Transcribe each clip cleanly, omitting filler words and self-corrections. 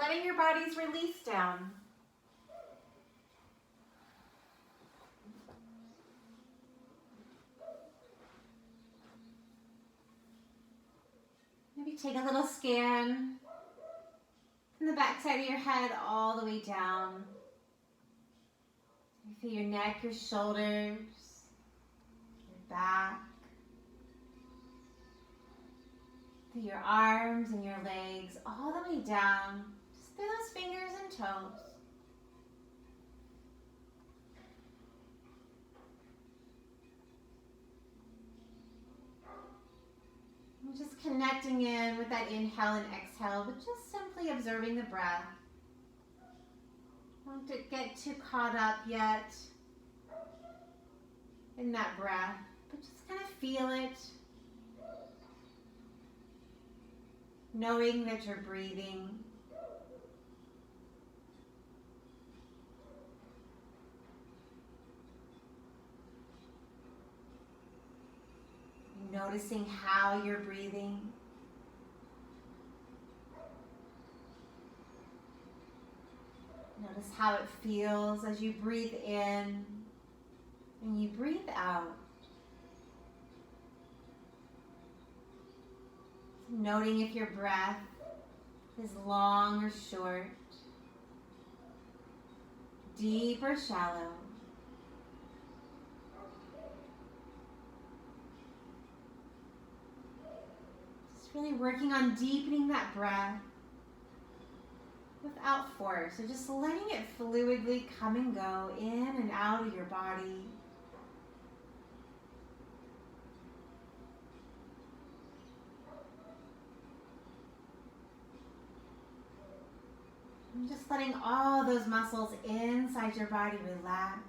letting your bodies release down. Maybe take a little scan from the back side of your head all the way down. You feel your neck, your shoulders, your back. Through your arms and your legs, all the way down, just through those fingers and toes. And just connecting in with that inhale and exhale, but just simply observing the breath. Don't get too caught up yet in that breath, but just kind of feel it. Knowing that you're breathing. Noticing how you're breathing. Notice how it feels as you breathe in and you breathe out. Noting if your breath is long or short, deep or shallow. Just really working on deepening that breath without force. So just letting it fluidly come and go in and out of your body. And just letting all those muscles inside your body relax.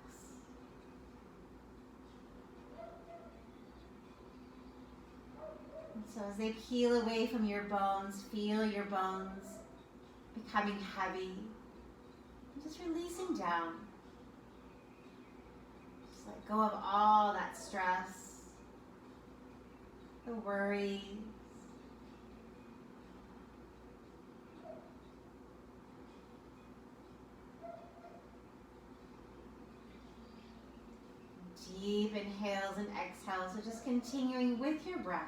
And so as they peel away from your bones, feel your bones becoming heavy. And just releasing down. Just let go of all that stress, the worries. Deep inhales and exhales, so just continuing with your breath.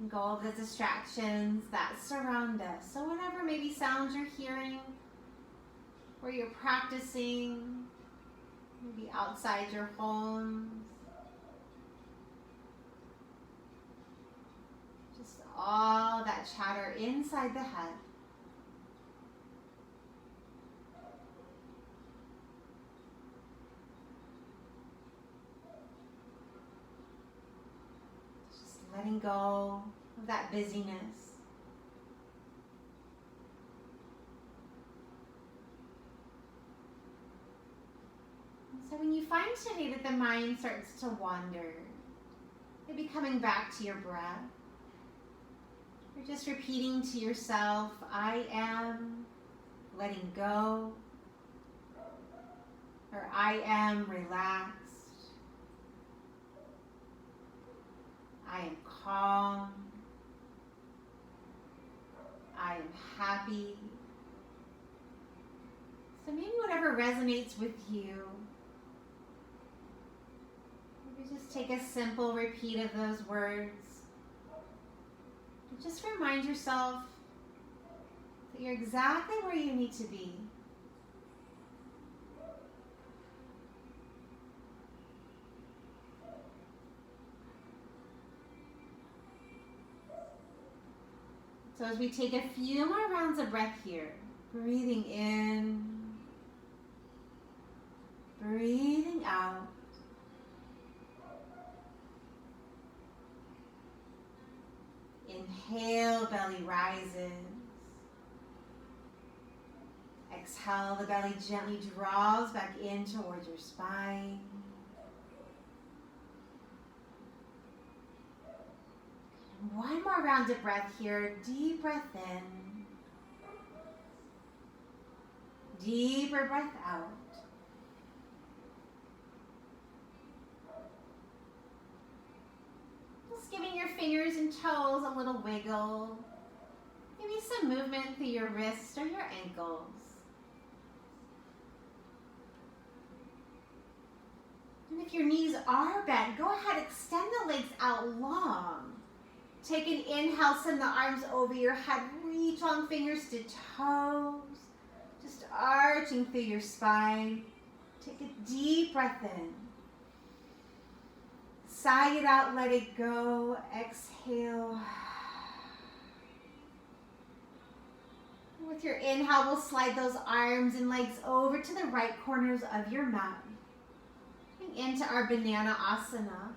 And go over the distractions that surround us. So whatever maybe sounds you're hearing, or you're practicing, maybe outside your homes. All that chatter inside the head. Just letting go of that busyness. And so when you find today that the mind starts to wander, maybe coming back to your breath, you're just repeating to yourself, I am letting go, or I am relaxed, I am calm, I am happy. So maybe whatever resonates with you, maybe just take a simple repeat of those words. Just remind yourself that you're exactly where you need to be. So as we take a few more rounds of breath here, breathing in, breathing out. Inhale, belly rises. Exhale, the belly gently draws back in towards your spine. One more round of breath here. Deep breath in. Deeper breath out. giving your fingers and toes a little wiggle. Maybe some movement through your wrists or your ankles. And if your knees are bent, go ahead, extend the legs out long. Take an inhale, send the arms over your head, reach long fingers to toes, just arching through your spine. Take a deep breath in. Sigh it out, let it go, exhale. With your inhale, we'll slide those arms and legs over to the right corners of your mat. Into our banana asana.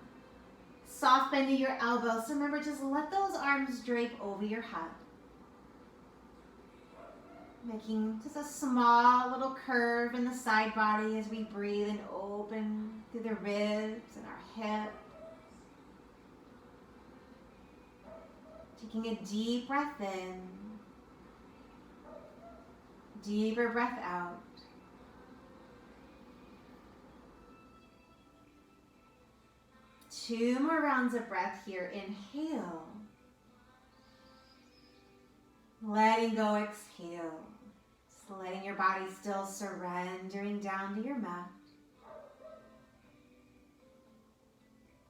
Soft bend to your elbows. So remember, just let those arms drape over your head. Making just a small little curve in the side body as we breathe and open through the ribs and our hip. Taking a deep breath in. Deeper breath out. Two more rounds of breath here. Inhale. Letting go, exhale. Just letting your body still surrendering down to your mat.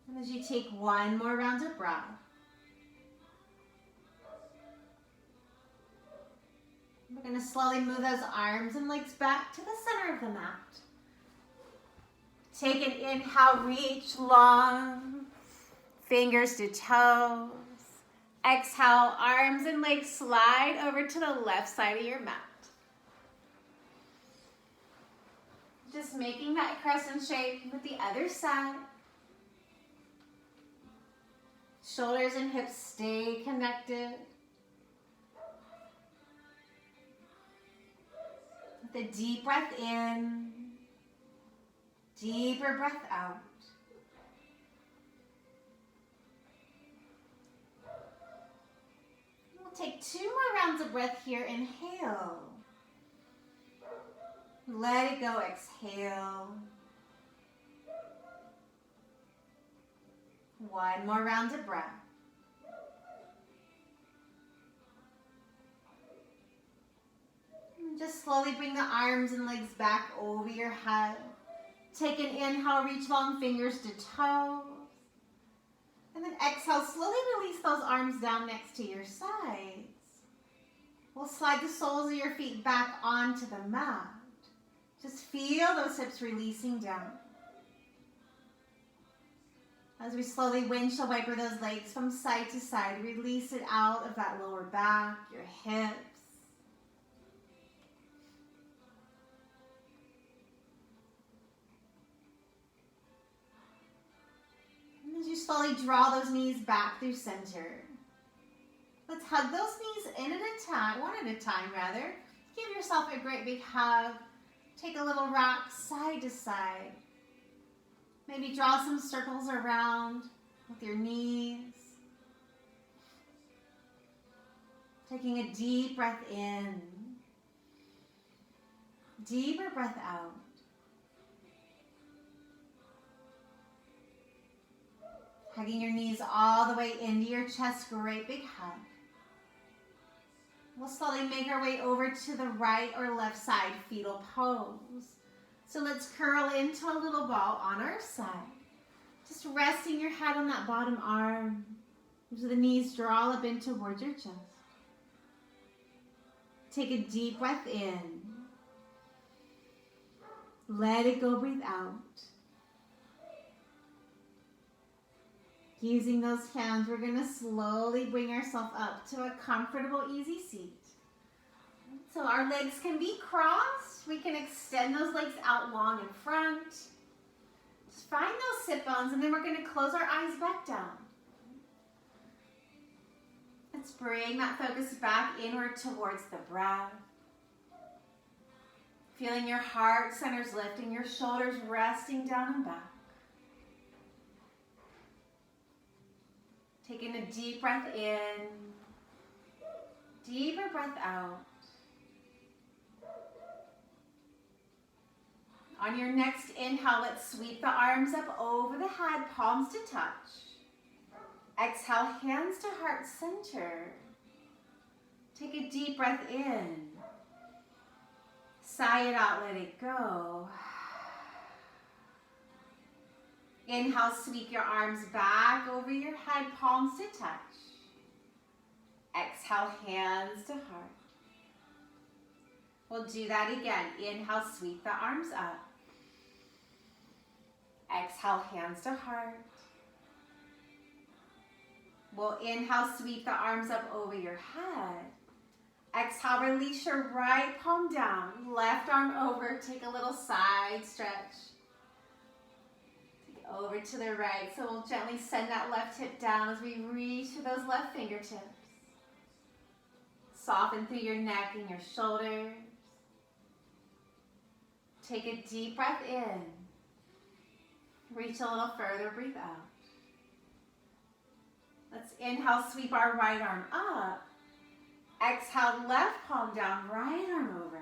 And as you take one more round of breath, we're going to slowly move those arms and legs back to the center of the mat. Take an inhale, reach long, fingers to toes. Exhale, arms and legs slide over to the left side of your mat. Just making that crescent shape with the other side. Shoulders and hips stay connected. With a deep breath in. Deeper breath out. We'll take two more rounds of breath here. Inhale. Let it go. Exhale. One more round of breath. And just slowly bring the arms and legs back over your head. Take an inhale, reach long fingers to toes. And then exhale, slowly release those arms down next to your sides. We'll slide the soles of your feet back onto the mat. Just feel those hips releasing down. As we slowly windshield wiper those legs from side to side, release it out of that lower back, your hips. As you slowly draw those knees back through center. Let's hug those knees in at a time, one at a time rather. Give yourself a great big hug. Take a little rock side to side. Maybe draw some circles around with your knees. Taking a deep breath in. Deeper breath out. Hugging your knees all the way into your chest, great big hug. We'll slowly make our way over to the right or left side, fetal pose. So let's curl into a little ball on our side. Just resting your head on that bottom arm. So the knees draw up in towards your chest. Take a deep breath in. Let it go, breathe out. Using those hands, we're going to slowly bring ourselves up to a comfortable, easy seat. So our legs can be crossed. We can extend those legs out long in front. Just find those sit bones, and then we're going to close our eyes back down. Let's bring that focus back inward towards the breath. Feeling your heart centers lifting, your shoulders resting down and back. Taking a deep breath in, deeper breath out. On your next inhale, let's sweep the arms up over the head, palms to touch. Exhale, hands to heart center. Take a deep breath in. Sigh it out, let it go. Inhale, sweep your arms back over your head, palms to touch. Exhale, hands to heart. We'll do that again. Inhale, sweep the arms up. Exhale, hands to heart. We'll inhale, sweep the arms up over your head. Exhale, release your right palm down, left arm over, take a little side stretch. Take it over to the right, so we'll gently send that left hip down as we reach for those left fingertips. Soften through your neck and your shoulders. Take a deep breath in. Reach a little further, breathe out. Let's inhale, sweep our right arm up. Exhale, left palm down, right arm over.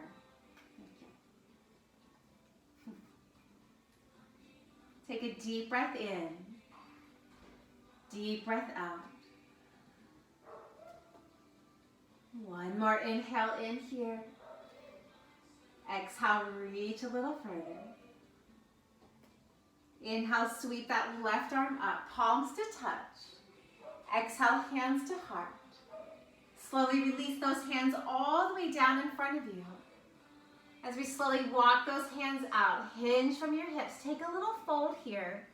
Take a deep breath in. Deep breath out. One more inhale in here. Exhale, reach a little further. Inhale, sweep that left arm up, palms to touch. Exhale, hands to heart. Slowly release those hands all the way down in front of you. As we slowly walk those hands out, hinge from your hips. Take a little fold here.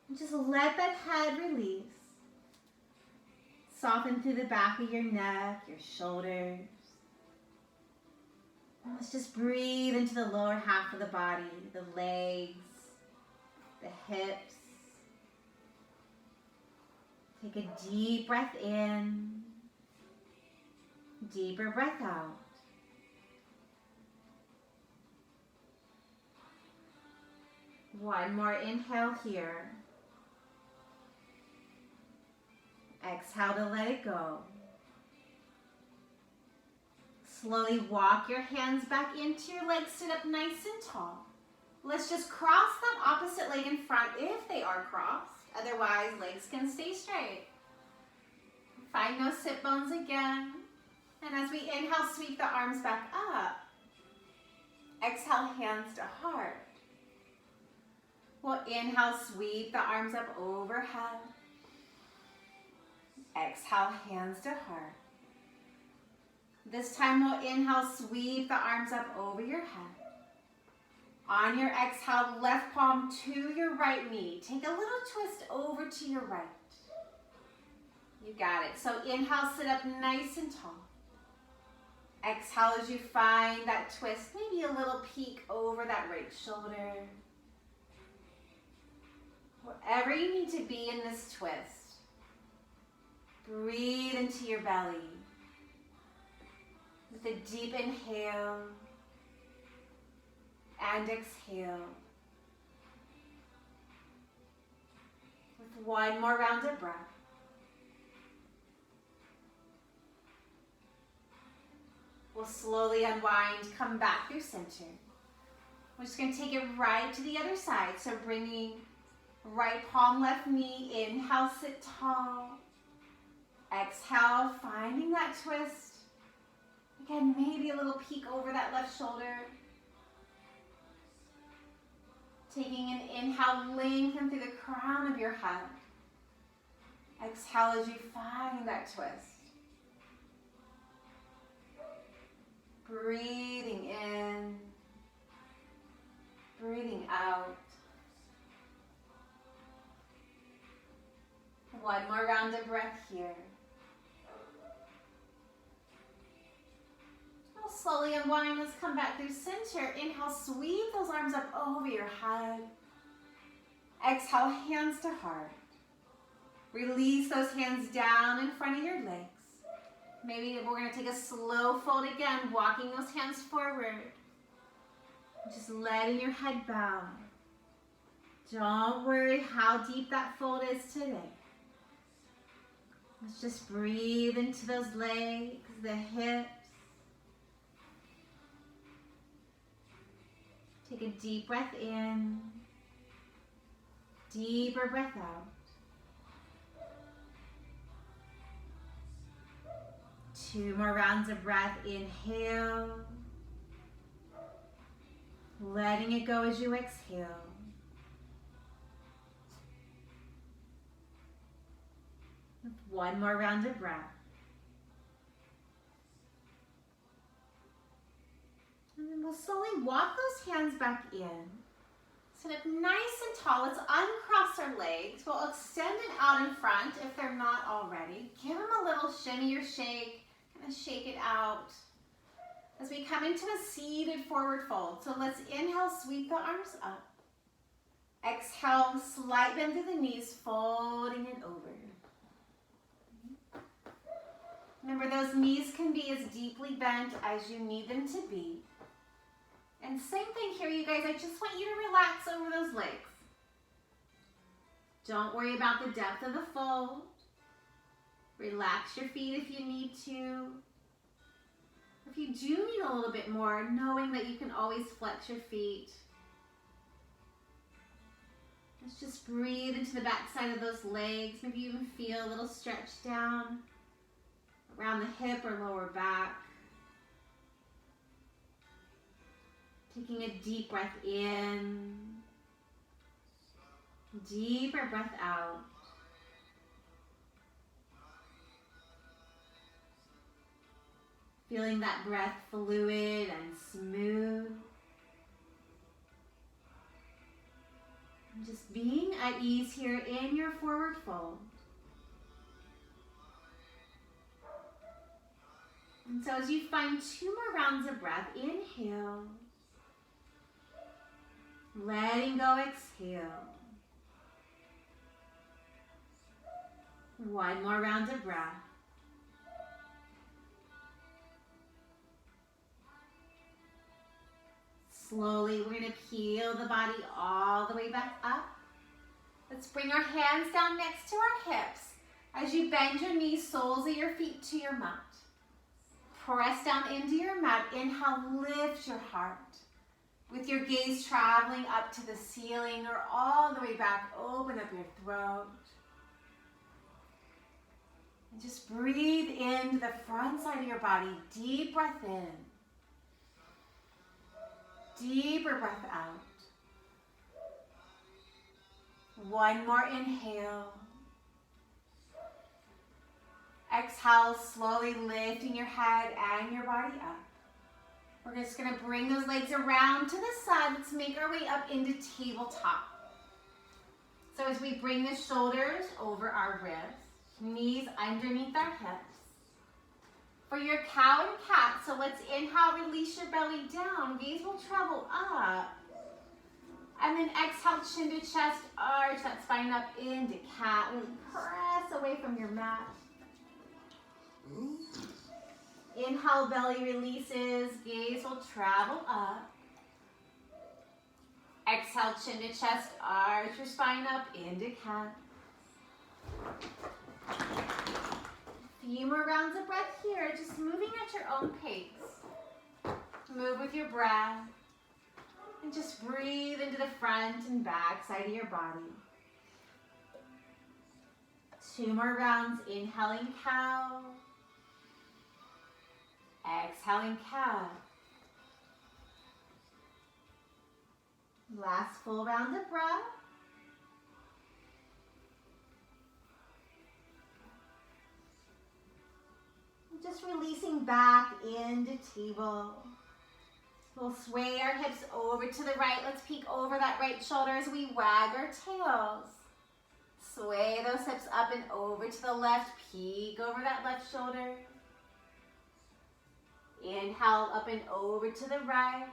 And just let that head release. Soften through the back of your neck, your shoulders. And let's just breathe into the lower half of the body, the legs, the hips. Take a deep breath in, deeper breath out. One more inhale here. Exhale to let it go. Slowly walk your hands back into your legs, sit up nice and tall. Let's just cross that opposite leg in front if they are crossed. Otherwise, legs can stay straight. Find those sit bones again. And as we inhale, sweep the arms back up. Exhale, hands to heart. We'll inhale, sweep the arms up overhead. Exhale, hands to heart. This time we'll inhale, sweep the arms up over your head. On your exhale, left palm to your right knee. Take a little twist over to your right. You got it. So inhale, sit up nice and tall. Exhale as you find that twist, maybe a little peek over that right shoulder. Wherever you need to be in this twist, breathe into your belly. With a deep inhale and exhale. With one more round of breath. We'll slowly unwind, come back through center. We're just going to take it right to the other side. So bringing right palm, left knee, inhale, sit tall. Exhale, finding that twist. Again, maybe a little peek over that left shoulder. Taking an inhale, lengthen through the crown of your head. Exhale as you find that twist. Breathing in, breathing out. One more round of breath here. We'll slowly unwind. Let's come back through center. Inhale, sweep those arms up over your head. Exhale, hands to heart. Release those hands down in front of your legs. Maybe we're going to take a slow fold again, walking those hands forward. Just letting your head bow. Don't worry how deep that fold is today. Let's just breathe into those legs, the hips. Take a deep breath in, deeper breath out. 2 more rounds of breath. Inhale. Letting it go as you exhale. One more round of breath. And then we'll slowly walk those hands back in. Sit up nice and tall. Let's uncross our legs. We'll extend it out in front if they're not already. Give them a little shimmy or shake. Kind of shake it out as we come into a seated forward fold. So let's inhale, sweep the arms up. Exhale, slight bend through the knees, folding it over. Remember, those knees can be as deeply bent as you need them to be. And same thing here, you guys. I just want you to relax over those legs. Don't worry about the depth of the fold. Relax your feet if you need to. If you do need a little bit more, knowing that you can always flex your feet. Let's just breathe into the back side of those legs. Maybe you even feel a little stretch down around the hip or lower back. Taking a deep breath in, deeper breath out. Feeling that breath fluid and smooth. And just being at ease here in your forward fold. And so as you find 2 more rounds of breath, inhale. Letting go, exhale. 1 more round of breath. Slowly, we're going to peel the body all the way back up. Let's bring our hands down next to our hips. As you bend your knees, soles of your feet to your mat. Press down into your mat. Inhale, lift your heart. With your gaze traveling up to the ceiling or all the way back, open up your throat. And just breathe into the front side of your body. Deep breath in. Deeper breath out. 1 more inhale. Exhale, slowly lifting your head and your body up. We're just going to bring those legs around to the side. Let's make our way up into tabletop. So as we bring the shoulders over our wrists, knees underneath our hips. For your cow and cat, so let's inhale, release your belly down. Gaze will travel up. And then exhale, chin to chest, arch that spine up into cat. Really press away from your mat. Inhale, belly releases, gaze will travel up. Exhale, chin to chest, arch your spine up into cat. Few more rounds of breath here, just moving at your own pace. Move with your breath. And just breathe into the front and back side of your body. 2 more rounds, inhaling cow. Exhaling cat. Last full round of breath. Just releasing back into table. We'll sway our hips over to the right. Let's peek over that right shoulder as we wag our tails. Sway those hips up and over to the left. Peek over that left shoulder. Inhale up and over to the right.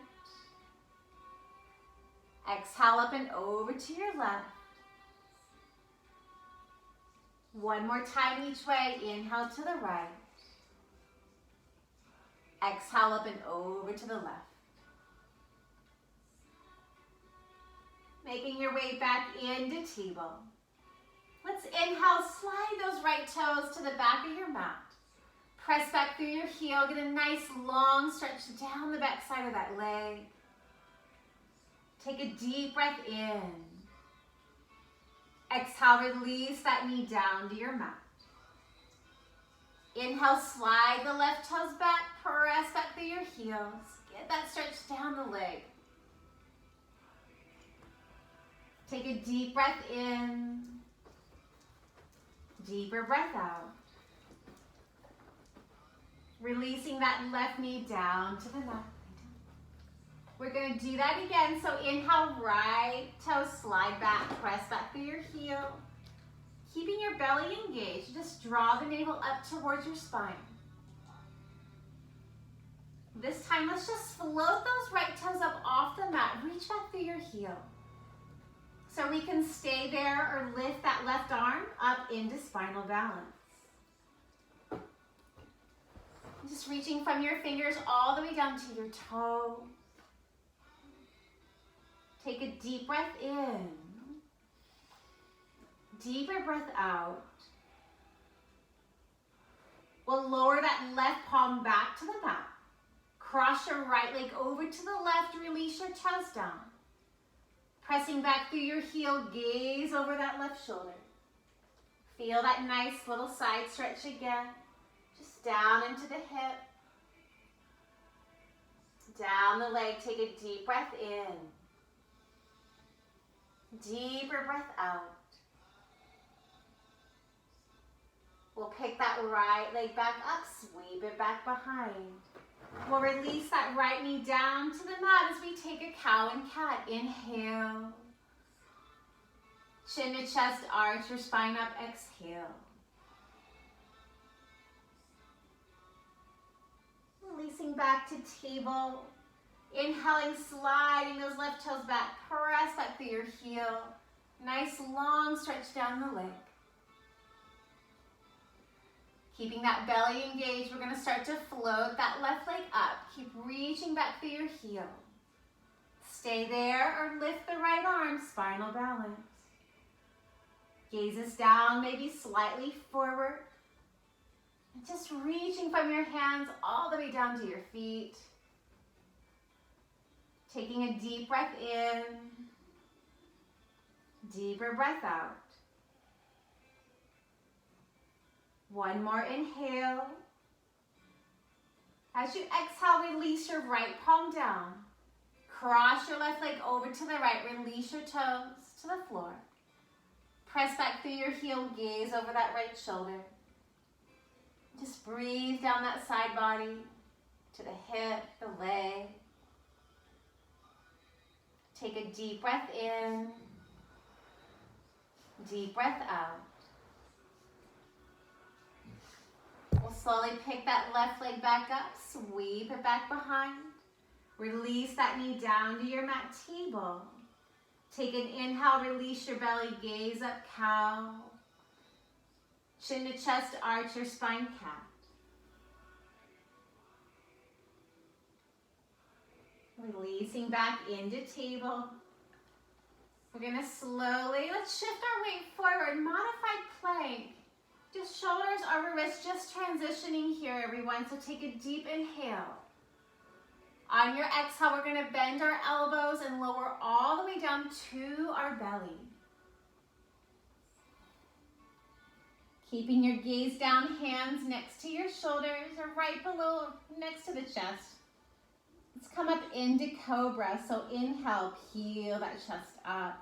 Exhale up and over to your left. 1 more time each way. Inhale to the right. Exhale up and over to the left. Making your way back into table. Let's inhale, slide those right toes to the back of your mat. Press back through your heel, get a nice long stretch down the back side of that leg. Take a deep breath in. Exhale, release that knee down to your mat. Inhale, slide the left toes back, press back through your heels. Get that stretch down the leg. Take a deep breath in. Deeper breath out. Releasing that left knee down to the mat. We're going to do that again. So inhale, right toe slide back, press back through your heel. Keeping your belly engaged, just draw the navel up towards your spine. This time, let's just float those right toes up off the mat. Reach back through your heel. So we can stay there or lift that left arm up into spinal balance. Just reaching from your fingers all the way down to your toe. Take a deep breath in. Deeper breath out. We'll lower that left palm back to the mat. Cross your right leg over to the left. Release your toes down. Pressing back through your heel, gaze over that left shoulder. Feel that nice little side stretch again. Just down into the hip. Down the leg, take a deep breath in. Deeper breath out. We'll pick that right leg back up, sweep it back behind. We'll release that right knee down to the mat as we take a cow and cat. Inhale. Chin to chest, arch your spine up, exhale. Releasing back to table. Inhaling, sliding those left toes back. Press back through your heel. Nice long stretch down the leg. Keeping that belly engaged, we're going to start to float that left leg up. Keep reaching back through your heel. Stay there or lift the right arm, spinal balance. Gazes down, maybe slightly forward. And just reaching from your hands all the way down to your feet. Taking a deep breath in. Deeper breath out. One more inhale. As you exhale, release your right palm down. Cross your left leg over to the right. Release your toes to the floor. Press back through your heel. Gaze over that right shoulder. Just breathe down that side body to the hip, the leg. Take a deep breath in. Deep breath out. We'll slowly pick that left leg back up, sweep it back behind. Release that knee down to your mat table. Take an inhale, release your belly, gaze up, cow. Chin to chest, arch your spine, cat. Releasing back into table. We're gonna slowly, let's shift our weight forward, modified plank. Just shoulders over wrists, just transitioning here, everyone. So take a deep inhale. On your exhale, we're gonna bend our elbows and lower all the way down to our belly. Keeping your gaze down, hands next to your shoulders or right below, next to the chest. Let's come up into cobra. So inhale, peel that chest up.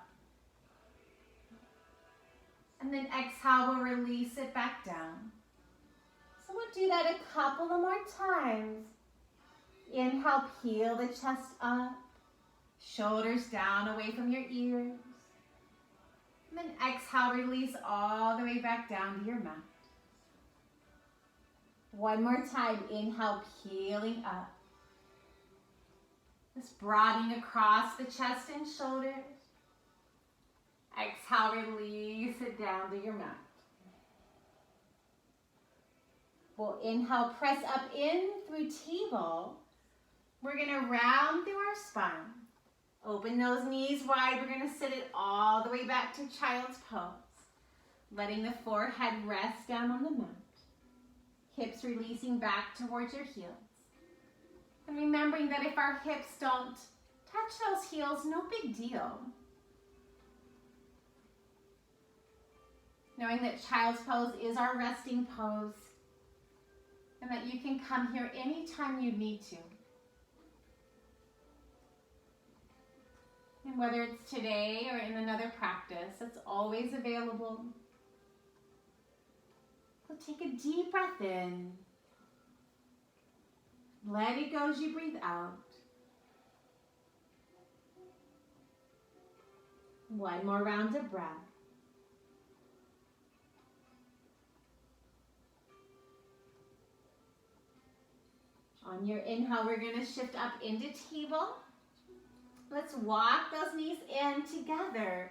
And then exhale, we'll release it back down. So we'll do that a couple of more times. Inhale, peel the chest up. Shoulders down away from your ears. And then exhale, release all the way back down to your mat. One more time, inhale, peeling up. Just broadening across the chest and shoulders. Exhale, release it down to your mat. We'll inhale, press up in through table. We're gonna round through our spine. Open those knees wide. We're gonna sit it all the way back to child's pose. Letting the forehead rest down on the mat. Hips releasing back towards your heels. And remembering that if our hips don't touch those heels, no big deal. Knowing that child's pose is our resting pose. and that you can come here anytime you need to. And whether it's today or in another practice, it's always available. So take a deep breath in. Let it go as you breathe out. One more round of breath. On your inhale, we're going to shift up into table. Let's walk those knees in together.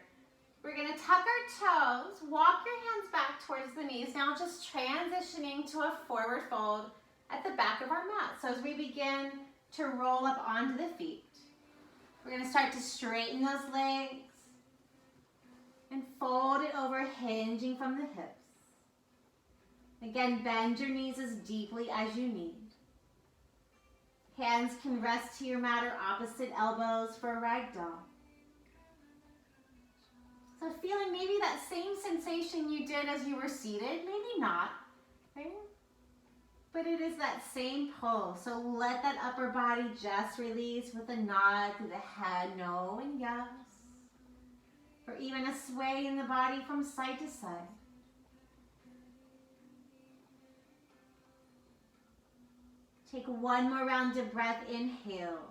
We're going to tuck our toes, walk your hands back towards the knees. Now just transitioning to a forward fold at the back of our mat. So as we begin to roll up onto the feet, we're going to start to straighten those legs and fold it over, hinging from the hips. Again, bend your knees as deeply as you need. Hands can rest to your mat or opposite elbows for a ragdoll. So feeling maybe that same sensation you did as you were seated, maybe not, right? But it is that same pull. So let that upper body just release with a nod through the head, no and yes. Or even a sway in the body from side to side. Take one more round of breath, inhale.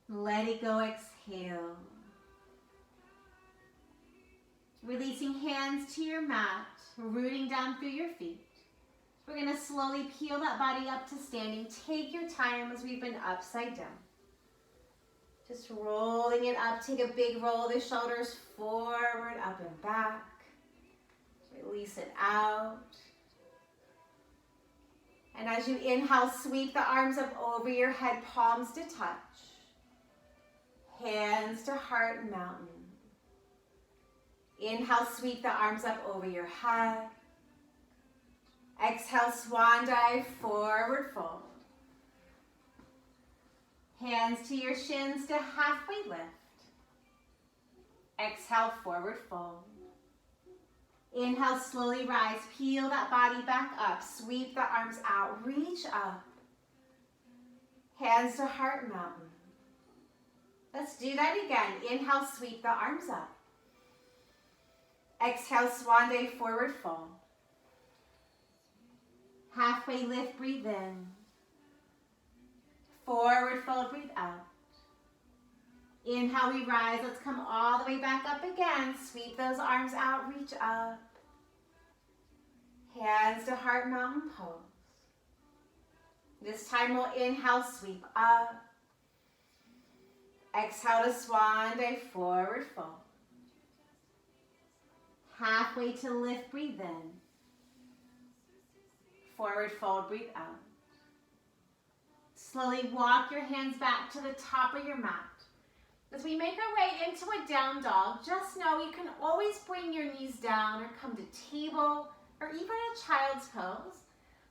Let it go, exhale. Releasing hands to your mat, rooting down through your feet. We're going to slowly peel that body up to standing. Take your time as we've been upside down. Just rolling it up. Take a big roll of the shoulders forward, up and back. Release it out. And as you inhale, sweep the arms up over your head, palms to touch. Hands to heart mountain. Inhale, sweep the arms up over your head. Exhale, swan dive, forward fold. Hands to your shins to halfway lift. Exhale, forward fold. Inhale, slowly rise. Peel that body back up. Sweep the arms out. Reach up. Hands to heart mountain. Let's do that again. Inhale, sweep the arms up. Exhale, swan dive, forward fold. Halfway lift, breathe in. Forward fold, breathe out. Inhale, we rise. Let's come all the way back up again. Sweep those arms out, reach up. Hands to heart mountain pose. This time we'll inhale, sweep up. Exhale to swan dive, forward fold. Halfway to lift, breathe in. Forward fold, breathe out. Slowly walk your hands back to the top of your mat. As we make our way into a down dog, just know you can always bring your knees down or come to table or even a child's pose.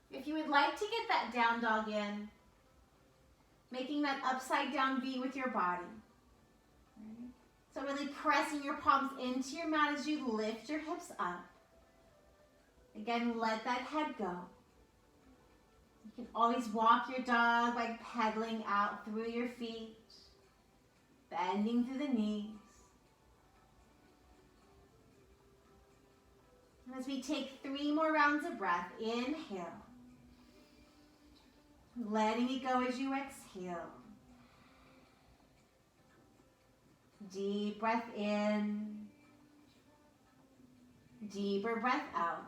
If you would like to get that down dog in, making that upside down V with your body. So really pressing your palms into your mat as you lift your hips up. Again, let that head go. You can always walk your dog by pedaling out through your feet, bending through the knees. And as we take 3 more rounds of breath, inhale. Letting it go as you exhale. Deep breath in. Deeper breath out.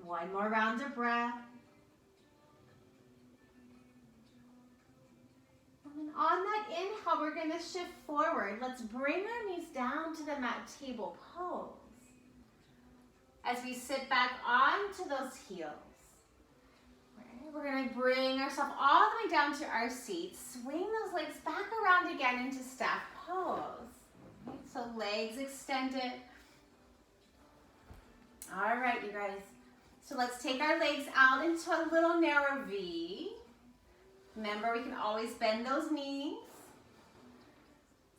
One more round of breath. And then on that inhale, we're going to shift forward. Let's bring our knees down to the mat table pose. As we sit back onto those heels. We're going to bring ourselves all the way down to our seat. Swing those legs back around again into staff pose. Okay, so legs extended. All right, you guys. So let's take our legs out into a little narrow V. Remember, we can always bend those knees.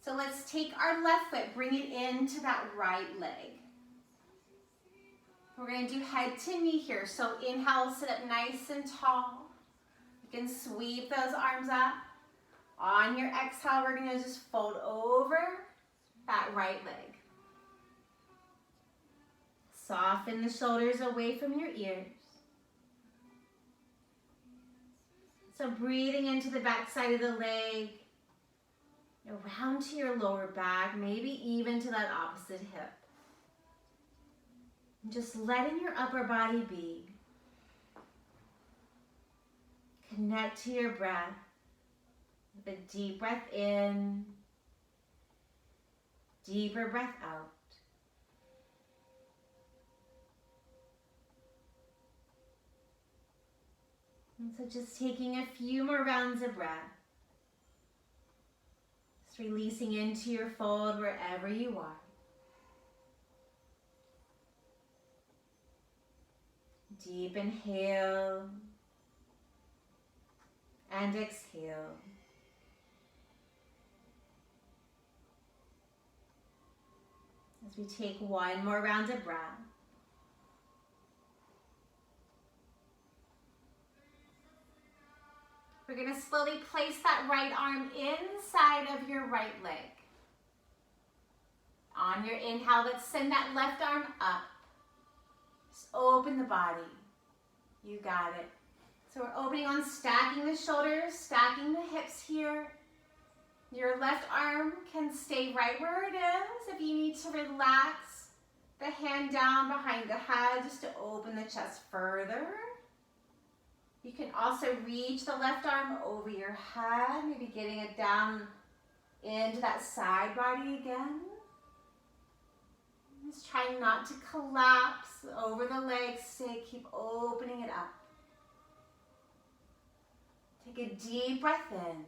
So let's take our left foot, bring it into that right leg. We're going to do head to knee here. So inhale, sit up nice and tall. You can sweep those arms up. On your exhale, we're going to just fold over that right leg. Soften the shoulders away from your ears. So breathing into the back side of the leg, around to your lower back, maybe even to that opposite hip. And just letting your upper body be. Connect to your breath with a deep breath in, deeper breath out. And so just taking a few more rounds of breath. Just releasing into your fold wherever you are. Deep inhale and exhale. As we take one more round of breath. We're going to slowly place that right arm inside of your right leg. On your inhale, let's send that left arm up. Just open the body. You got it. So we're opening on stacking the shoulders, stacking the hips here. Your left arm can stay right where it is. If you need to relax the hand down behind the head just to open the chest further. You can also reach the left arm over your head, maybe getting it down into that side body again. Just trying not to collapse over the legs. Keep opening it up. Take a deep breath in.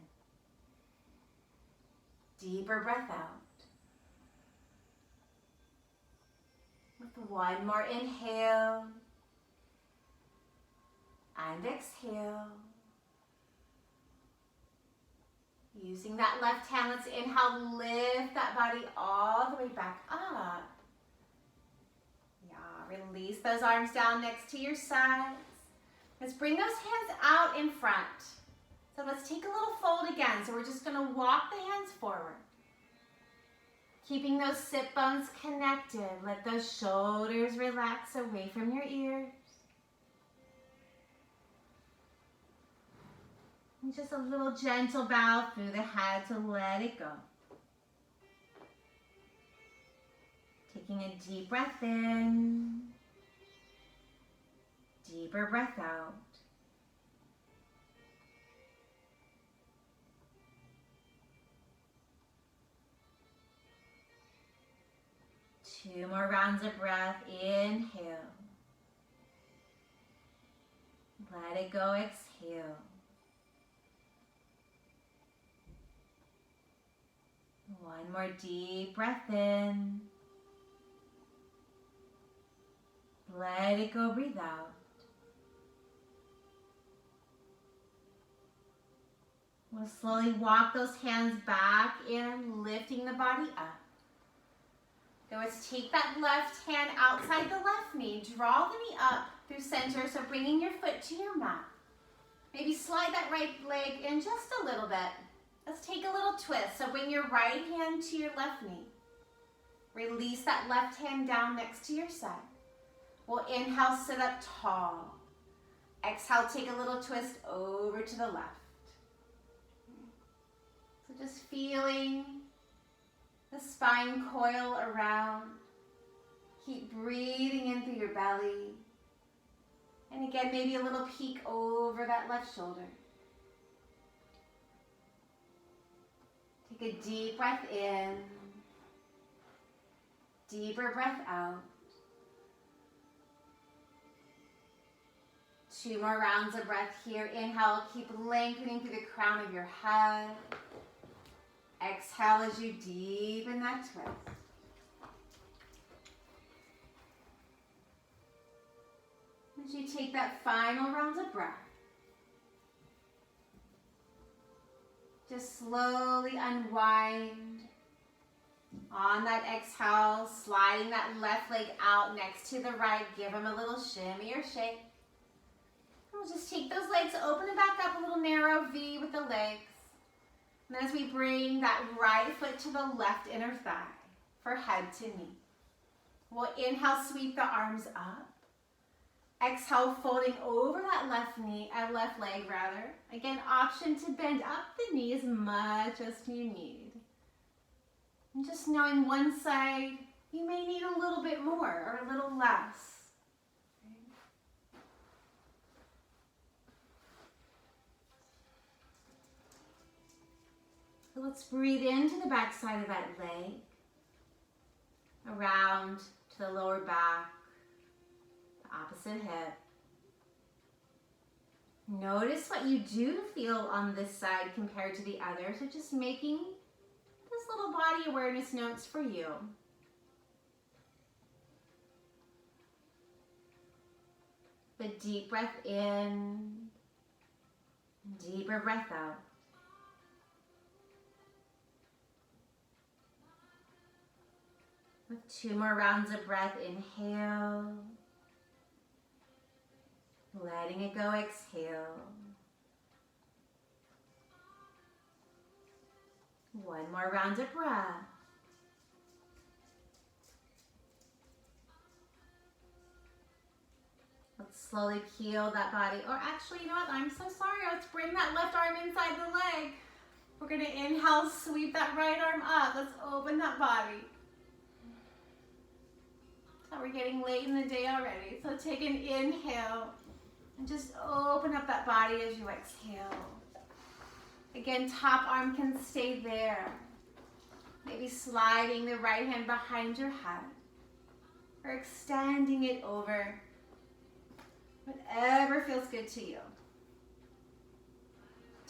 Deeper breath out. With one more inhale. And exhale. Using that left hand, let's inhale, lift that body all the way back up. Yeah, release those arms down next to your sides. Let's bring those hands out in front. So let's take a little fold again. So we're just going to walk the hands forward. Keeping those sit bones connected. Let those shoulders relax away from your ears. And just a little gentle bow through the head to let it go. Taking a deep breath in. Deeper breath out. Two more rounds of breath. Inhale. Let it go. Exhale. One more deep breath in. Let it go. Breathe out. We'll slowly walk those hands back in, lifting the body up. Now let's take that left hand outside the left knee. Draw the knee up through center, so bringing your foot to your mat. Maybe slide that right leg in just a little bit. Let's take a little twist. So bring your right hand to your left knee. Release that left hand down next to your side. We'll inhale, sit up tall. Exhale, take a little twist over to the left. So just feeling the spine coil around. Keep breathing in through your belly. And again, maybe a little peek over that left shoulder. Take a deep breath in. Deeper breath out. Two more rounds of breath here. Inhale, keep lengthening through the crown of your head. Exhale as you deepen that twist. As you take that final round of breath, just slowly unwind On that exhale, sliding that left leg out next to the right. Give them a little shimmy or shake. We'll just take those legs, open it back up, a little narrow V with the legs. And then as we bring that right foot to the left inner thigh for head to knee. We'll inhale, sweep the arms up. Exhale, folding over that left leg rather. Again, option to bend up the knee as much as you need. And just knowing one side, you may need a little bit more or a little less. So let's breathe into the back side of that leg, around to the lower back, the opposite hip. Notice what you do feel on this side compared to the other. So just making this little body awareness notes for you. The deep breath in, deeper breath out. With 2 more rounds of breath, inhale. Letting it go, exhale. 1 more round of breath. Let's slowly peel that body. Or actually, you know what? I'm so sorry. Let's bring that left arm inside the leg. We're going to inhale, sweep that right arm up. Let's open that body. So we're getting late in the day already. So take an inhale and just open up that body as you exhale. Again, top arm can stay there. Maybe sliding the right hand behind your head or extending it over. Whatever feels good to you.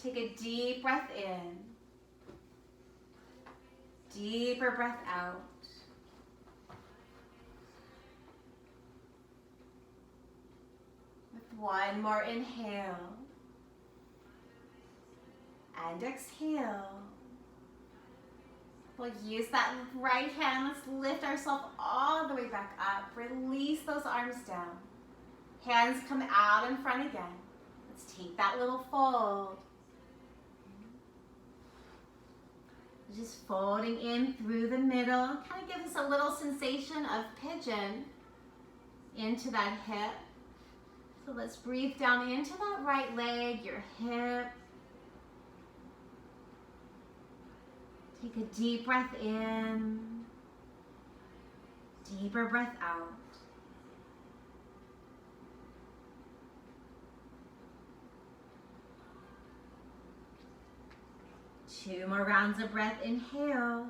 Take a deep breath in. Deeper breath out. With 1 more inhale. And exhale. We'll use that right hand. Let's lift ourselves all the way back up. Release those arms down. Hands come out in front again. Let's take that little fold. Just folding in through the middle. Kind of gives us a little sensation of pigeon into that hip. So let's breathe down into that right leg, your hip. Take a deep breath in, deeper breath out. Two more rounds of breath, inhale.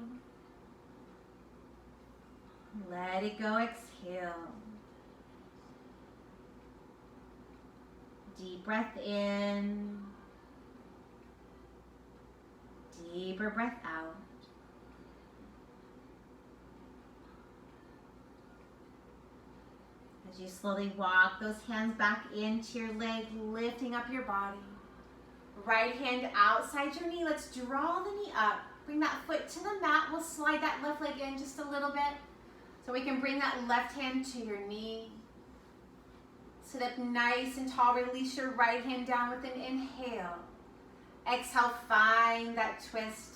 Let it go, exhale. Deep breath in, deeper breath out. As you slowly walk those hands back into your leg, lifting up your body. Right hand outside your knee. Let's draw the knee up. Bring that foot to the mat. We'll slide that left leg in just a little bit. So we can bring that left hand to your knee. Sit up nice and tall. Release your right hand down with an inhale. Exhale, find that twist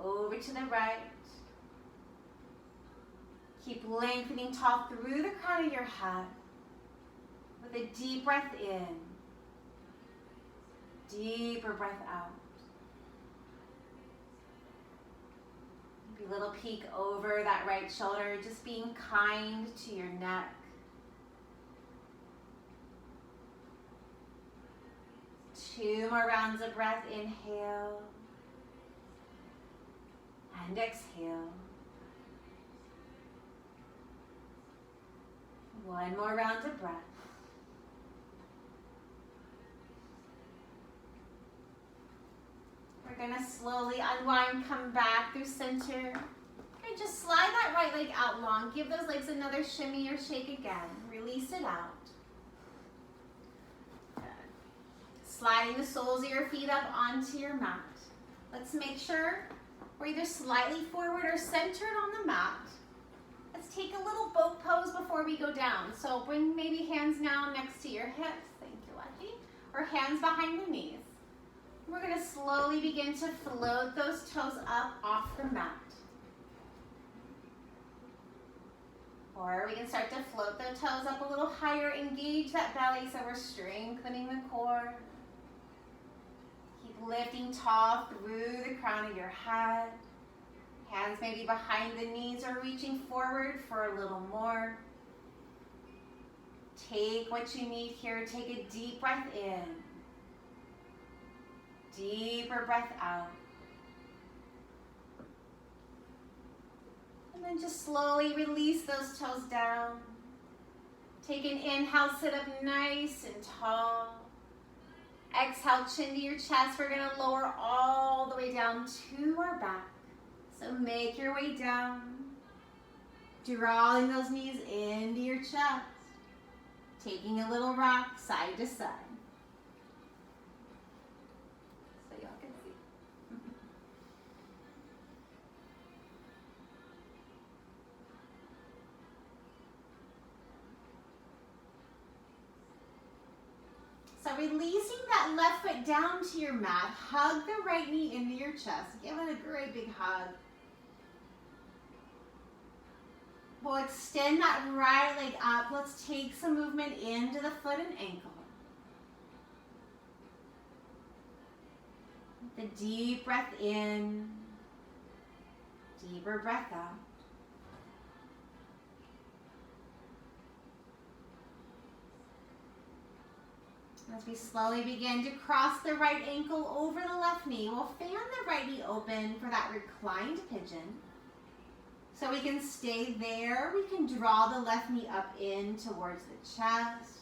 over to the right. Keep lengthening tall through the crown of your head with a deep breath in, deeper breath out. Maybe a little peek over that right shoulder, just being kind to your neck. Two more rounds of breath, inhale and exhale. One more round of breath. We're going to slowly unwind, come back through center. And just slide that right leg out long. Give those legs another shimmy or shake again. Release it out. Good. Sliding the soles of your feet up onto your mat. Let's make sure We're either slightly forward or centered on the mat. Let's take a little boat pose before we go down. So bring maybe hands now next to your hips. Thank you, Lucky. Or hands behind the knees. We're going to slowly begin to float those toes up off the mat. Or we can start to float the toes up a little higher. Engage that belly so we're strengthening the core. Keep lifting tall through the crown of your head. Hands maybe behind the knees or reaching forward for a little more. Take what you need here. Take a deep breath in. Deeper breath out. And then just slowly release those toes down. Take an inhale, sit up nice and tall. Exhale, chin to your chest. We're going to lower all the way down to our back. So make your way down. Drawing those knees into your chest. Taking a little rock side to side. So y'all can see. So releasing that left foot down to your mat, hug the right knee into your chest. Give it a great big hug. We'll extend that right leg up. Let's take some movement into the foot and ankle. The deep breath in, deeper breath out. As we slowly begin to cross the right ankle over the left knee, we'll fan the right knee open for that reclined pigeon. So we can stay there. We can draw the left knee up in towards the chest.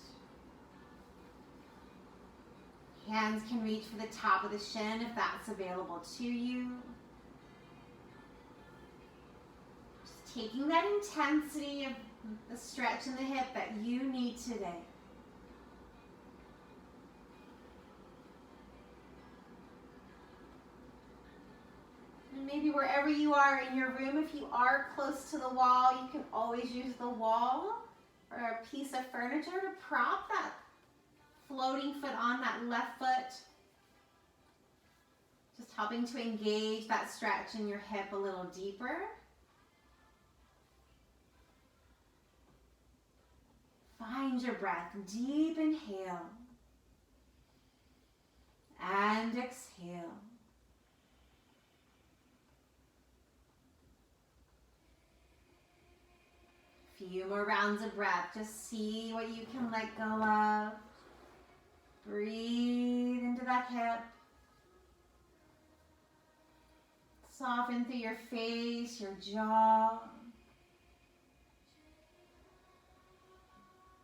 Hands can reach for the top of the shin if that's available to you. Just taking that intensity of the stretch in the hip that you need today. Maybe wherever you are in your room, if you are close to the wall, you can always use the wall or a piece of furniture to prop that floating foot on, that left foot. Just helping to engage that stretch in your hip a little deeper. Find your breath. Deep inhale. And exhale. Few more rounds of breath. Just see what you can let go of. Breathe into that hip. Soften through your face, your jaw.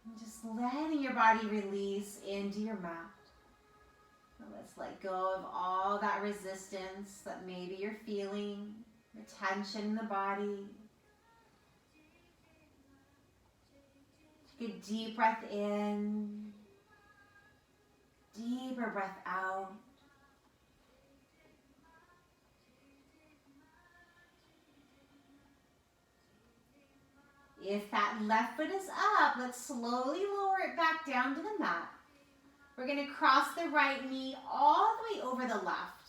And just letting your body release into your mat. And let's let go of all that resistance that maybe you're feeling, the tension in the body. Take a deep breath in, deeper breath out. If that left foot is up, let's slowly lower it back down to the mat. We're going to cross the right knee all the way over the left.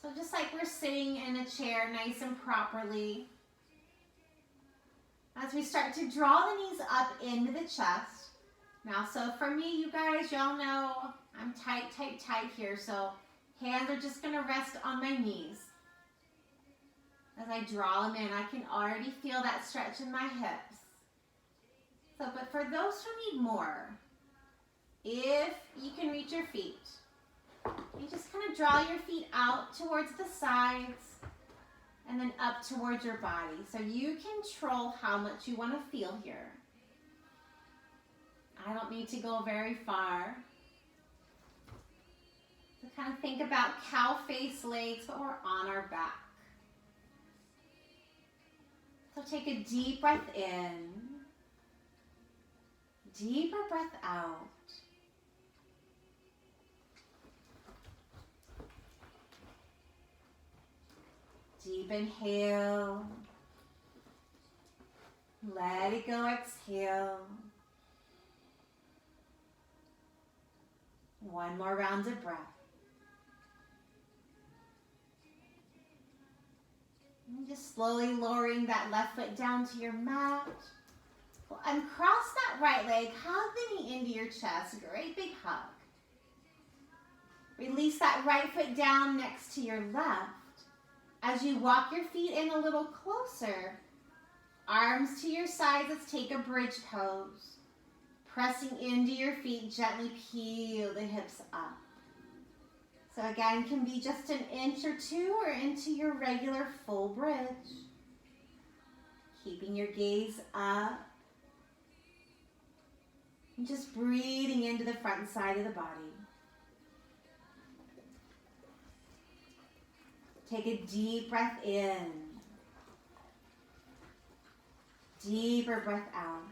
So just like we're sitting in a chair nice and properly. As we start to draw the knees up into the chest. Now, so for me, you guys, y'all know I'm tight here. So hands are just going to rest on my knees. As I draw them in, I can already feel that stretch in my hips. So, but for those who need more, if you can reach your feet, you just kind of draw your feet out towards the sides. And then up towards your body. So you control how much you want to feel here. I don't need to go very far. So kind of think about cow face legs, but we're on our back. So take a deep breath in. Deeper breath out. deep inhale. Let it go, exhale. One more round of breath. And just slowly lowering that left foot down to your mat. And cross that right leg, hug the knee into your chest, great big hug. Release that right foot down next to your left. As you walk your feet in a little closer, arms to your sides, let's take a bridge pose. Pressing into your feet, gently peel the hips up. So again, can be just an inch or two or into your regular full bridge. Keeping your gaze up. And just breathing into the front side of the body. Take a deep breath in. Deeper breath out.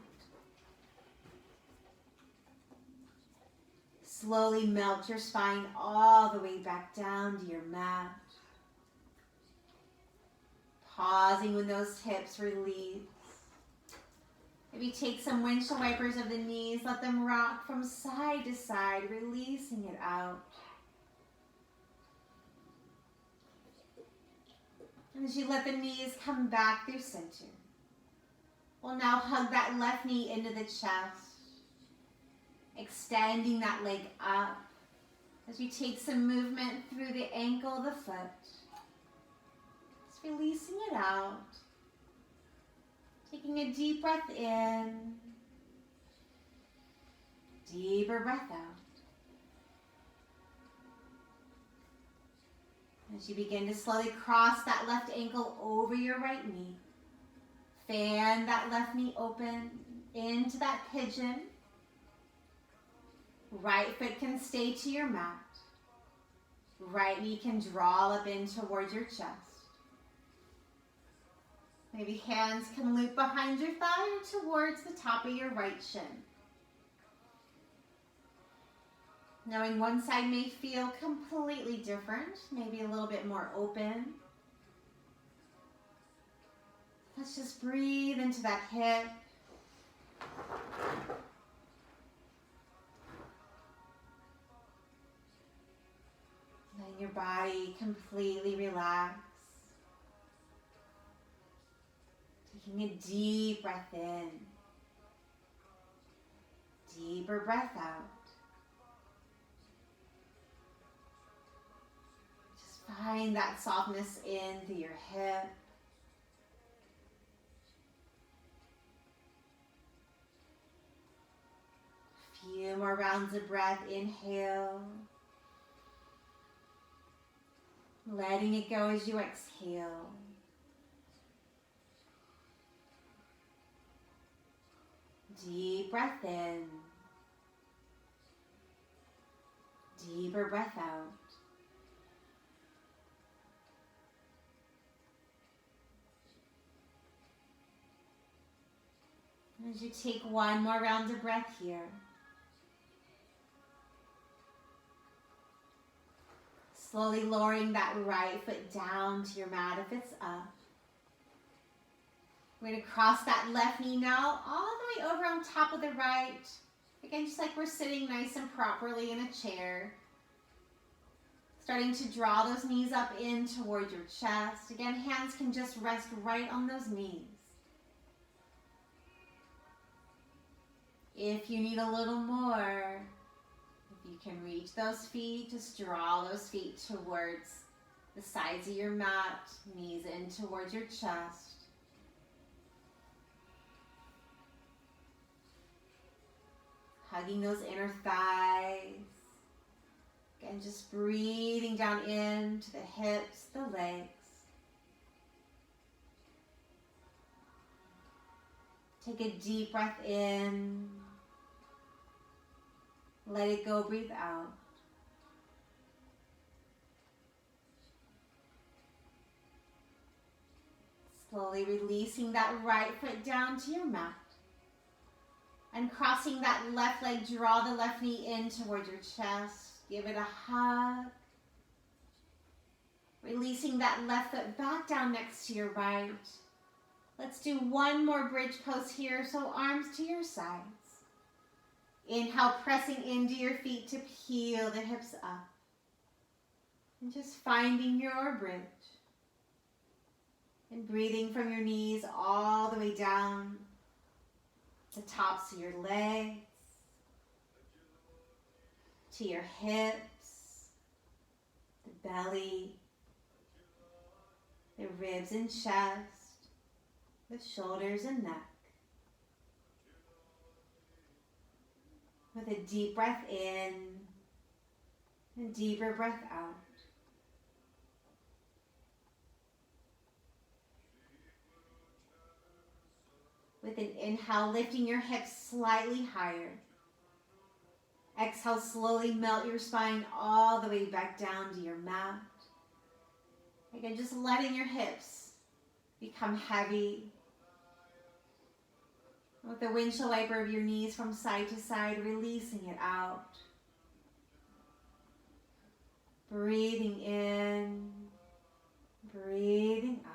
Slowly melt your spine all the way back down to your mat. Pausing when those hips release. Maybe take some windshield wipers of the knees. Let them rock from side to side, releasing it out. And as you let the knees come back through center, we'll now hug that left knee into the chest. Extending that leg up as we take some movement through the ankle, the foot. Just releasing it out. Taking a deep breath in. Deeper breath out. As you begin to slowly cross that left ankle over your right knee. Fan that left knee open into that pigeon. Right foot can stay to your mat. Right knee can draw up in towards your chest. Maybe hands can loop behind your thigh or towards the top of your right shin. Knowing one side may feel completely different, maybe a little bit more open. Let's just breathe into that hip. Letting your body completely relax. Taking a deep breath in. Deeper breath out. Just find that softness in through your hip. A few more rounds of breath. Inhale. Letting it go as you exhale. Deep breath in. Deeper breath out. As you take one more round of breath here. Slowly lowering that right foot down to your mat if it's up. We're going to cross that left knee now all the way over on top of the right. Again, just like we're sitting nice and properly in a chair. Starting to draw those knees up in towards your chest. Again, hands can just rest right on those knees. If you need a little more, if you can reach those feet, just draw those feet towards the sides of your mat, knees in towards your chest. Hugging those inner thighs. Again, just breathing down into the hips, the legs. Take a deep breath in. Let it go, breathe out. Slowly releasing that right foot down to your mat. And crossing that left leg, draw the left knee in towards your chest. Give it a hug. Releasing that left foot back down next to your right. Let's do one more bridge pose here, so arms to your sides. Inhale, pressing into your feet to peel the hips up. And just finding your bridge. And breathing from your knees all the way down to the tops of your legs, to your hips, the belly, the ribs and chest, the shoulders and neck. With a deep breath in and deeper breath out. With an inhale, lifting your hips slightly higher. Exhale, slowly melt your spine all the way back down to your mat. Again, just letting your hips become heavy. With the windshield wiper of your knees from side to side, releasing it out. Breathing in, breathing out.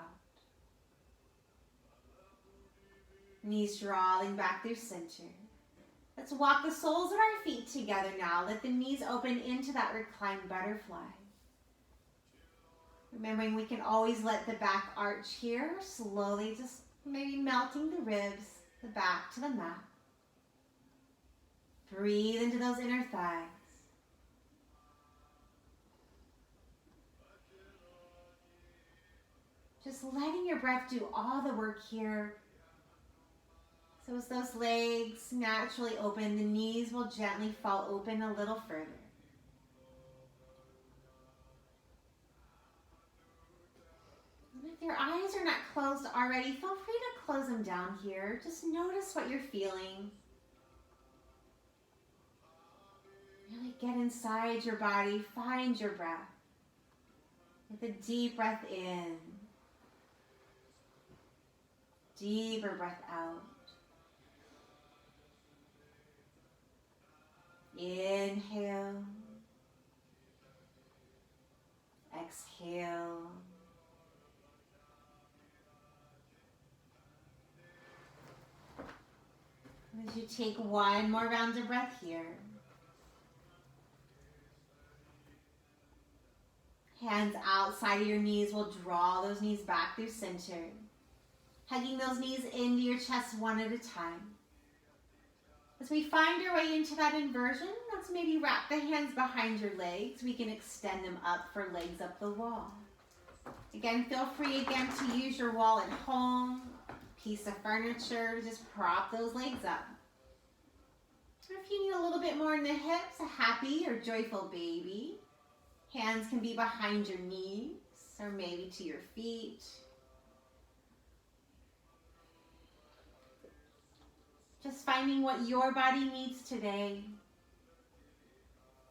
Knees drawing back through center. Let's walk the soles of our feet together now. Let the knees open into that reclined butterfly. Remembering we can always let the back arch here, slowly just maybe melting the ribs, the back to the mat. Breathe into those inner thighs. Just letting your breath do all the work here. So as those legs naturally open, the knees will gently fall open a little further. And if your eyes are not closed already, feel free to close them down here. Just notice what you're feeling. Really get inside your body, find your breath. With a deep breath in, deeper breath out. Inhale, exhale, as you take one more round of breath here, hands outside of your knees will draw those knees back through center, hugging those knees into your chest one at a time. As we find our way into that inversion, let's maybe wrap the hands behind your legs. We can extend them up for legs up the wall. Again, feel free again to use your wall at home, piece of furniture, to just prop those legs up. Or if you need a little bit more in the hips, a happy or joyful baby. Hands can be behind your knees or maybe to your feet. Just finding what your body needs today.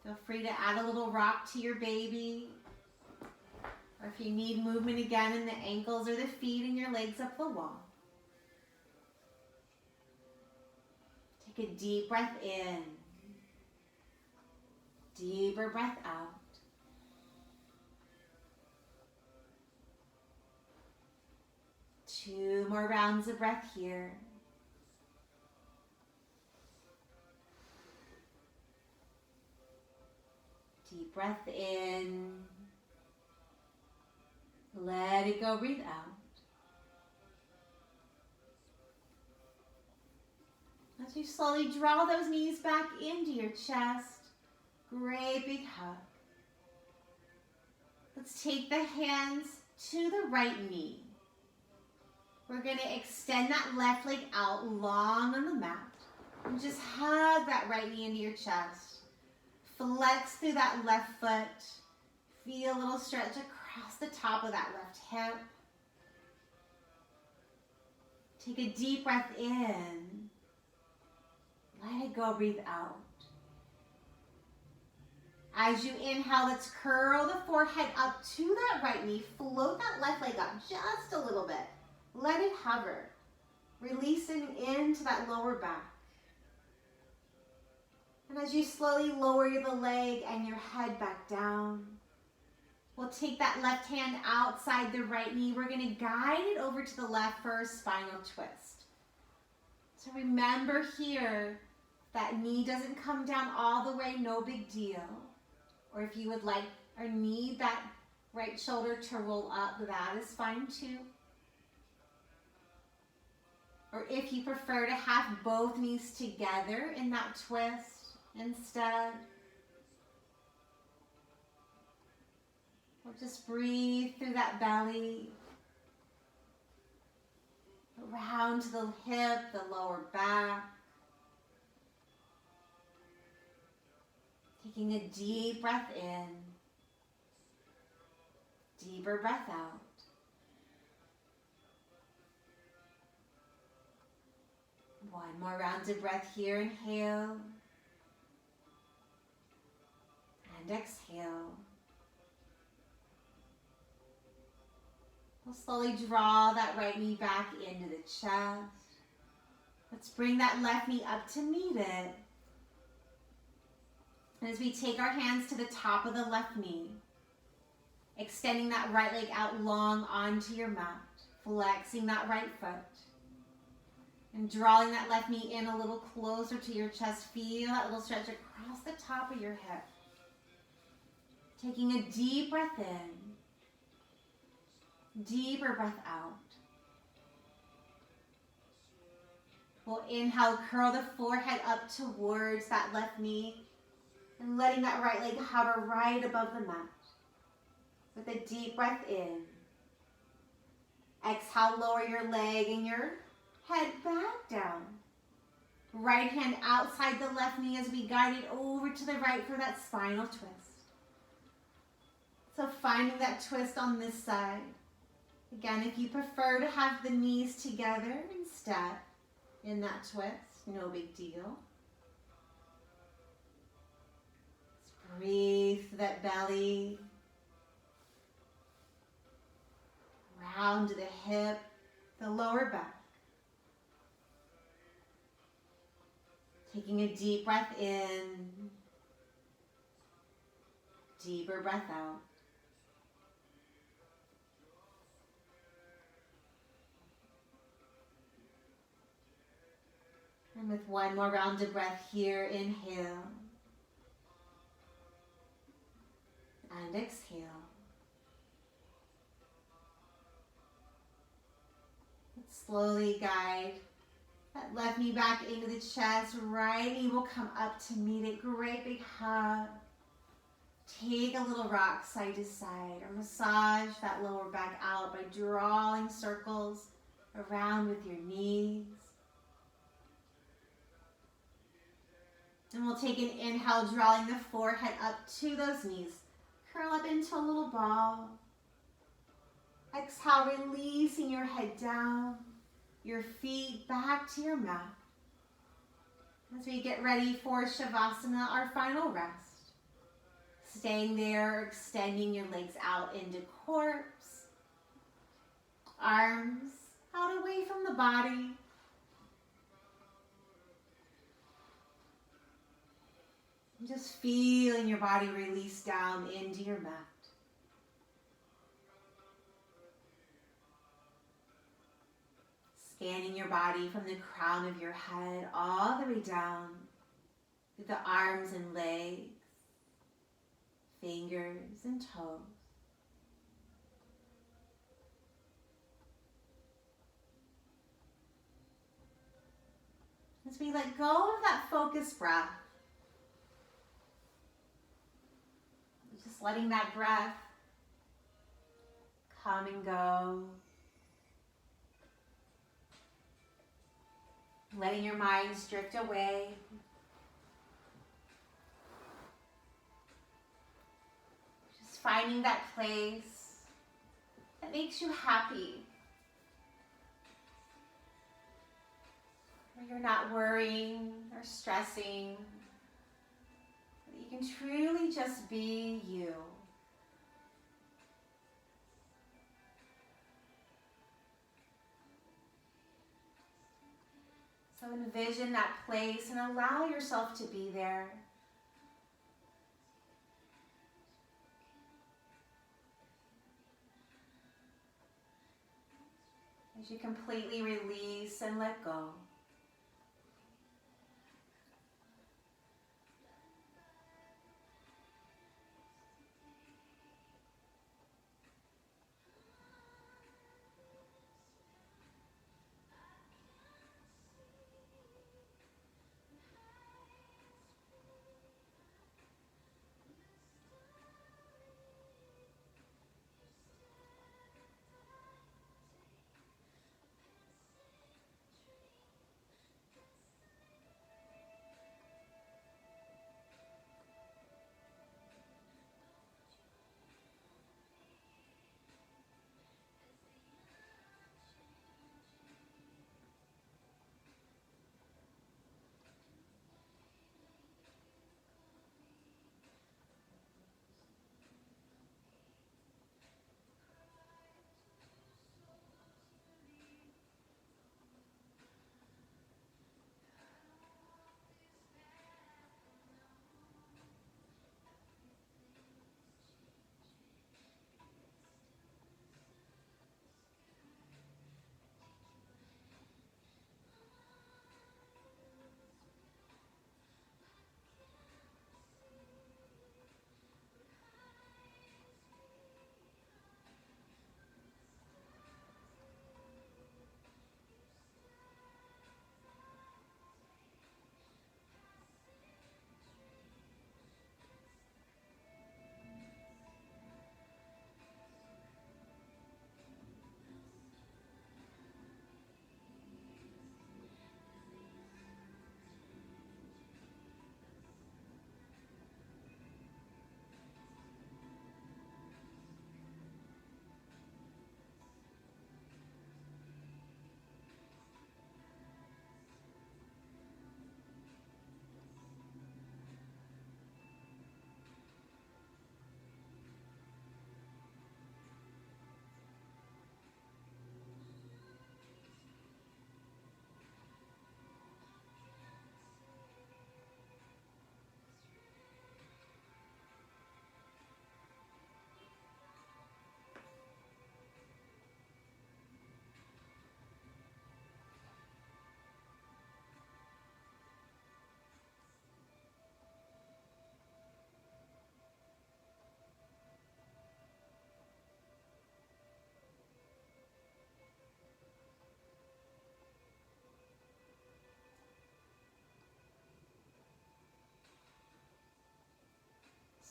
Feel free to add a little rock to your baby. Or if you need movement again in the ankles or the feet and your legs up the wall. Take a deep breath in. Deeper breath out. Two more rounds of breath here. Deep breath in. Let it go, breathe out. As you slowly draw those knees back into your chest, great big hug. Let's take the hands to the right knee. We're going to extend that left leg out long on the mat and just hug that right knee into your chest. Flex through that left foot. Feel a little stretch across the top of that left hip. Take a deep breath in. Let it go, breathe out. As you inhale, let's curl the forehead up to that right knee. Float that left leg up just a little bit. Let it hover. Releasing into that lower back. And as you slowly lower the leg and your head back down, We'll take that left hand outside the right knee. We're going to guide it over to the left for a spinal twist. So remember here, that knee doesn't come down all the way, no big deal. Or if you would like or need that right shoulder to roll up, that is fine too. Or if you prefer to have both knees together in that twist instead. We'll just breathe through that belly, around to the hip, the lower back. Taking a deep breath in, deeper breath out. One more round of breath here, inhale, and exhale. We'll slowly draw that right knee back into the chest. Let's bring that left knee up to meet it. And as we take our hands to the top of the left knee, extending that right leg out long onto your mat, flexing that right foot, and drawing that left knee in a little closer to your chest. Feel that little stretch across the top of your hip. Taking a deep breath in, deeper breath out. We'll inhale, curl the forehead up towards that left knee, and letting that right leg hover right above the mat. With a deep breath in. Exhale, lower your leg and your head back down. Right hand outside the left knee as we guide it over to the right for that spinal twist. So finding that twist on this side. Again, if you prefer to have the knees together instead in that twist, no big deal. Breathe through that belly, round to the hip, the lower back. Taking a deep breath in, deeper breath out. And with one more round of breath here, inhale. And exhale. Let's slowly guide that left knee back into the chest. Right knee will come up to meet it. Great big hug. Take a little rock side to side or massage that lower back out by drawing circles around with your knees. And we'll take an inhale, drawing the forehead up to those knees. Curl up into a little ball. Exhale, releasing your head down, your feet back to your mat. As we get ready for Shavasana, our final rest. Staying there, extending your legs out into corpse. Arms out away from the body. Just feeling your body release down into your mat. Scanning your body from the crown of your head all the way down to the arms and legs, fingers and toes. As we let go of that focused breath, just letting that breath come and go. Letting your minds drift away. Just finding that place that makes you happy. Where you're not worrying or stressing. That you can truly just be you. So envision that place and allow yourself to be there. as you completely release and let go.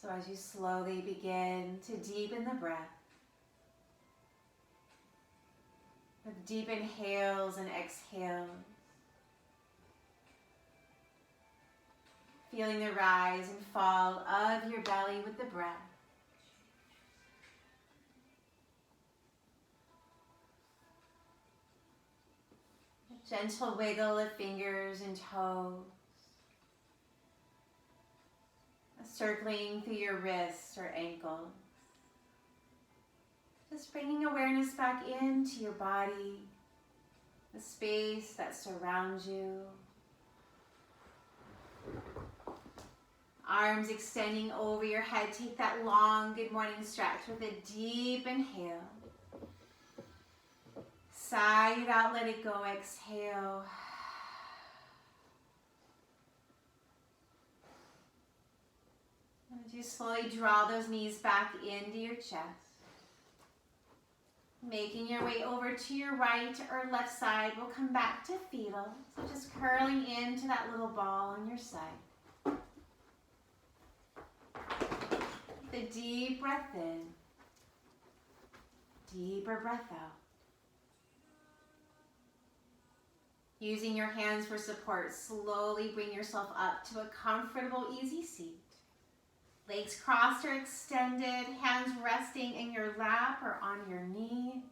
So as you slowly begin to deepen the breath, with deep inhales and exhales, feeling the rise and fall of your belly with the breath. A gentle wiggle of fingers and toes, circling through your wrists or ankles. Just bringing awareness back into your body, the space that surrounds you. Arms extending over your head. Take that long good morning stretch with a deep inhale. Sigh it out, let it go, exhale. As you slowly draw those knees back into your chest. Making your way over to your right or left side, we'll come back to fetal. So just curling into that little ball on your side. The deep breath in, deeper breath out. Using your hands for support, slowly bring yourself up to a comfortable, easy seat. Legs crossed or extended, hands resting in your lap or on your knees.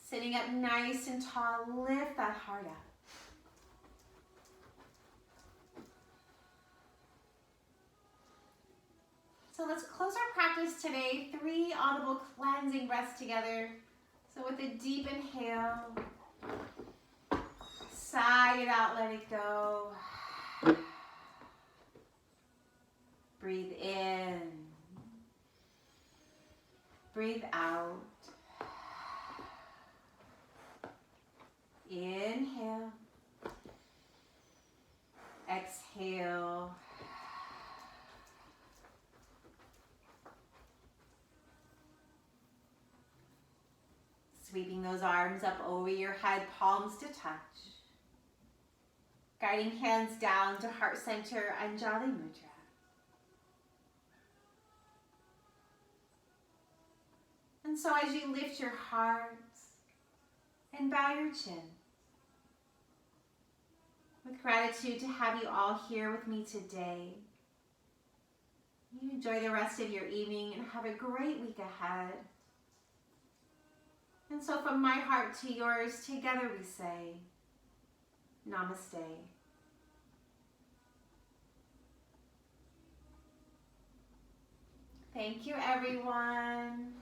Sitting up nice and tall, lift that heart up. So let's close our practice today. 3 audible cleansing breaths together. So with a deep inhale, sigh it out, let it go. Breathe in. Breathe out. Inhale. Exhale. Sweeping those arms up over your head, palms to touch. Guiding hands down to heart center, Anjali Mudra. And so as you lift your heart and bow your chin, with gratitude to have you all here with me today, you enjoy the rest of your evening and have a great week ahead. And so from my heart to yours, together we say, Namaste. Thank you, everyone.